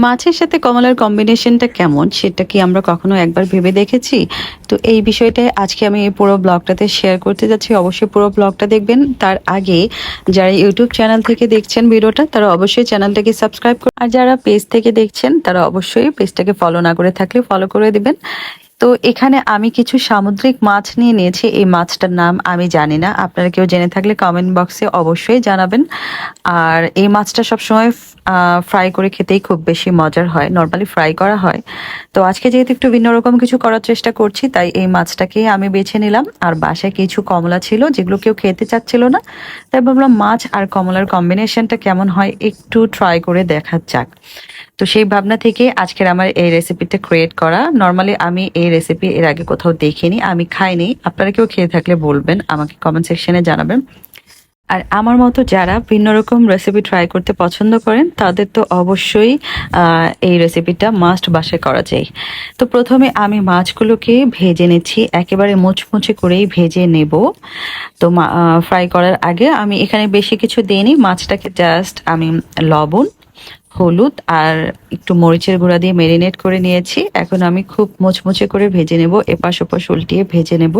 মাছের সাথে কমলার কম্বিনেশনটা কেমন সেটা কি আমরা কখনো একবার ভেবে দেখেছি? তো এই বিষয়টাই আজকে আমি এই পুরো ব্লগটাতে শেয়ার করতে যাচ্ছি। অবশ্যই পুরো ব্লগটা দেখবেন। তার আগে যারা ইউটিউব চ্যানেল থেকে দেখছেন ভিডিওটা তারা অবশ্যই চ্যানেলটাকে সাবস্ক্রাইব করুন, আর যারা পেজ থেকে দেখছেন তারা অবশ্যই পেজটাকে ফলো না করে থাকলে ফলো করে দিবেন। তো এখানে আমি কিছু সামুদ্রিক মাছ নিয়ে নিয়েছি। এই মাছটার নাম আমি জানি না, আপনারা কেউ জেনে থাকলে কমেন্ট বক্সে অবশ্যই জানাবেন। আর এই মাছটা সবসময় ফ্রাই করে খেতেই খুব বেশি মজার হয়, নর্মালি ফ্রাই করা হয়। তো আজকে যেহেতু একটু ভিন্ন রকম কিছু করার চেষ্টা করছি, তাই এই মাছটাকে আমি বেছে নিলাম। আর বাসায় কিছু কমলা ছিল যেগুলো কেউ খেতে চাচ্ছিল না, তাই ভাবলাম মাছ আর কমলার কম্বিনেশনটা কেমন হয় একটু ট্রাই করে দেখা যাক। তো সেই ভাবনা থেকে আজকের আমার এই রেসিপিটা ক্রিয়েট করা। নর্মালি আমি এই রেসিপি এর আগে কোথাও দেখিনি, আমি খাইনি। আপনারা কেউ খেয়ে থাকলে বলবেন, আমাকে কমেন্ট সেকশনে জানাবেন। আর আমার মতো যারা ভিন্ন রকম রেসিপি ট্রাই করতে পছন্দ করেন তাদের তো অবশ্যই এই রেসিপিটা মাস্ট বাসায় করা যায়। তো প্রথমে আমি মাছগুলোকে ভেজে নিচ্ছি, একেবারে মুচমুচে করেই ভেজে নেব। তো ফ্রাই করার আগে আমি এখানে বেশি কিছু দিইনি, মাছটাকে জাস্ট আমি লবণ, হলুদ আর একটু মরিচের গুঁড়া দিয়ে মেরিনেট করে নিয়েছি। এখন আমি খুব মুচমুচে করে ভেজে নেব, এপাশ ওপাশ উল্টিয়ে ভেজে নেব।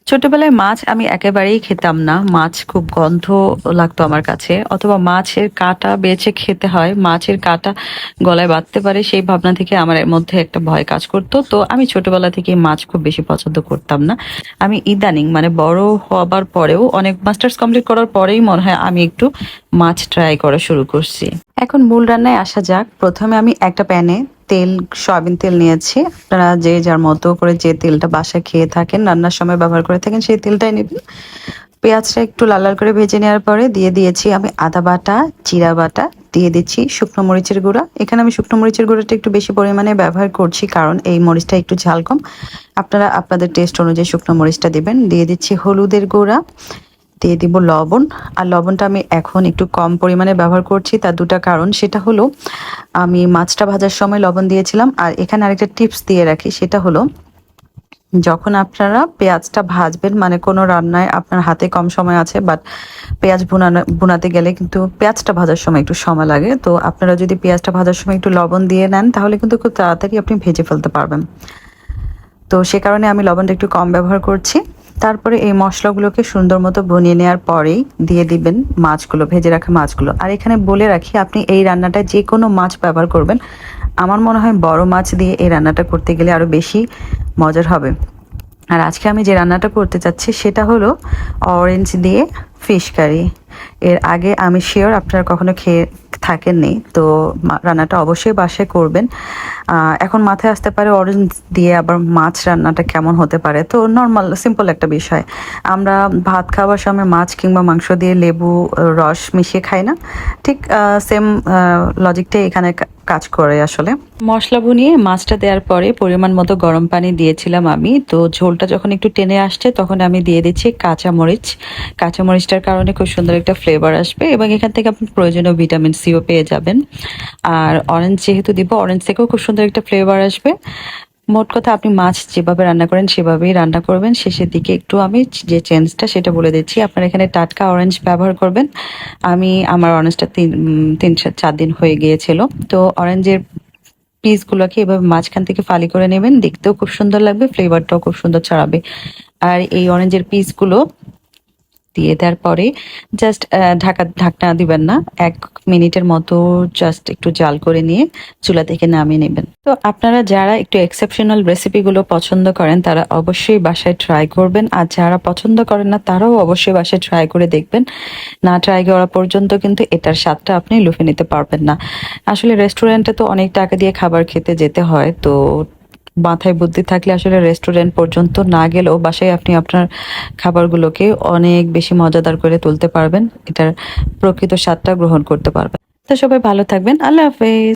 ছোটবেলায় মাছ আমি একেবারেই খেতাম না, মাছ খুব গন্ধ লাগতো আমার কাছে, অথবা মাছের কাঁটা বেছে খেতে হয়, মাছের কাঁটা গলায় বাঁধতে পারে, সেই ভাবনা থেকে আমার এর মধ্যে একটা ভয় কাজ করতো। তো আমি ছোটবেলা থেকে মাছ খুব বেশি পছন্দ করতাম না। আমি ইদানিং মানে বড় হবার পরেও, অনেক মাস্টার্স কমপ্লিট করার পরেই মনে হয় আমি একটু মাছ ট্রাই করা শুরু করছি। এখন মূল রান্নায় আসা যাক। প্রথমে আমি একটা প্যানে তেল, সয়াবিন তেল নিয়েছি। আপনারা যে যার মতো করে যে তেলটা বাসায় খেয়ে থাকেন, রান্নার সময় ব্যবহার করে থাকেন, সেই তেলটাই নেবেন। পেঁয়াজটা একটু লাল লাল করে ভেজে নেওয়ার পরে দিয়ে দিয়েছি আমি আদা বাটা, জিরা বাটা, দিয়ে দিচ্ছি শুকনো মরিচের গুঁড়া। এখানে আমি শুকনো মরিচের গুঁড়াটা একটু বেশি পরিমাণে ব্যবহার করছি, কারণ এই মরিচটা একটু ঝাল কম। আপনারা আপনাদের টেস্ট অনুযায়ী শুকনো মরিচটা দিবেন। দিয়ে দিচ্ছি হলুদের গুঁড়া, দিয়ে দিব লবণ। আর লবণটা আমি এখন একটু কম পরিমাণে ব্যবহার করছি, তার দুটা কারণ। সেটা হলো আমি মাছটা ভাজার সময় লবণ দিয়েছিলাম। আর এখানে আরেকটা টিপস দিয়ে রাখি, সেটা হলো যখন আপনারা পেঁয়াজটা ভাজবেন, মানে কোনো রান্নায় আপনার হাতে কম সময় আছে, বাট পেঁয়াজ ভুনাতে গেলে কিন্তু পেঁয়াজটা ভাজার সময় একটু সময় লাগে। তো আপনারা যদি পেঁয়াজটা ভাজার সময় একটু লবণ দিয়ে নেন তাহলে কিন্তু খুব তাড়াতাড়ি আপনি ভেজে ফেলতে পারবেন। তো সে কারণে আমি লবণটা একটু কম ব্যবহার করছি। তারপরে এই মশলাগুলোকে সুন্দর মতো ভুনিয়ে নেওয়ার পরেই দিয়ে দিবেন মাছগুলো, ভেজে রাখা মাছগুলো। আর এখানে বলে রাখি, আপনি এই রান্নাটায় যে কোনো মাছ ব্যবহার করবেন। আমার মনে হয় বড় মাছ দিয়ে এই রান্নাটা করতে গেলে আরও বেশি মজার হবে। আর আজকে আমি যে রান্নাটা করতে চাচ্ছি সেটা হলো অরেঞ্জ দিয়ে ফিশ কারি। এর আগে আমি শিওর আপনারা কখনো খেয়ে থাকেননি, তো রান্নাটা অবশ্যই বাসায় করবেন। এখন মাথায় আসতে পারে অরেঞ্জ দিয়ে আবার মাছ রান্নাটা কেমন হতে পারে। তো নর্মাল সিম্পল একটা বিষয়, আমরা ভাত খাওয়ার সময় মাছ কিংবা মাংস দিয়ে লেবু রস মিশিয়ে খাই না, ঠিক সেম লজিকটাই এখানে কাজ করে আসলে। মশলা ভুনিয়ে মাছটা দেওয়ার পরে পরিমাণ মতো গরম পানি দিয়েছিলাম আমি। তো ঝোলটা যখন একটু টেনে আসছে তখন আমি দিয়ে দিচ্ছি কাঁচামরিচ। কাঁচামরিচটার কারণে খুব সুন্দর একটা ফ্লেভার আসবে, এবং এখান থেকে আপনি প্রয়োজনীয় ভিটামিন সিও পেয়ে যাবেন। আর অরেঞ্জ যেহেতু দিব, অরেঞ্জ থেকেও খুব সুন্দর একটা ফ্লেভার আসবে। মোট কথা, আপনি মাছ যেভাবে রান্না করেন সেভাবেই রান্না করবেন। শেষের দিকে একটু আমি যে চেঞ্জটা সেটা বলে দিচ্ছি, আপনারা এখানে টাটকা অরেঞ্জ ব্যবহার করবেন। আমার অরেঞ্জটা 3-4 দিন হয়ে গিয়েছিল। তো অরেঞ্জের পিসগুলোকে এভাবে মাঝখান থেকে ফালি করে নেবেন, দেখতেও খুব সুন্দর লাগবে, ফ্লেভারটাও খুব সুন্দর ছড়াবে। আর এই অরেঞ্জের পিসগুলো দিয়ে দেওয়ার পরে জাস্ট ঢাকনা দিবেন না, 1 মিনিটের মতো জাস্ট একটু জাল করে নিয়ে চুলা থেকে নামিয়ে নেবেন। তো আপনারা যারা একটু এক্সেপশনাল রেসিপিগুলো পছন্দ করেন তারা অবশ্যই বাসায় ট্রাই করবেন, আর যারা পছন্দ করেন না তারাও অবশ্যই বাসায় ট্রাই করে দেখবেন। না ট্রাই করা পর্যন্ত কিন্তু এটার স্বাদটা আপনি লুফে নিতে পারবেন না। আসলে রেস্টুরেন্টে তো অনেক টাকা দিয়ে খাবার খেতে যেতে হয়, তো মাথায় বুদ্ধি থাকলে আসলে রেস্টুরেন্ট পর্যন্ত না গেলেও বাসায় আপনি আপনার খাবারগুলোকে অনেক বেশি মজাদার করে তুলতে পারবেন, এটার প্রকৃত স্বাদটা গ্রহণ করতে পারবেন। তো সবাই ভালো থাকবেন, আল্লাহ হাফেজ।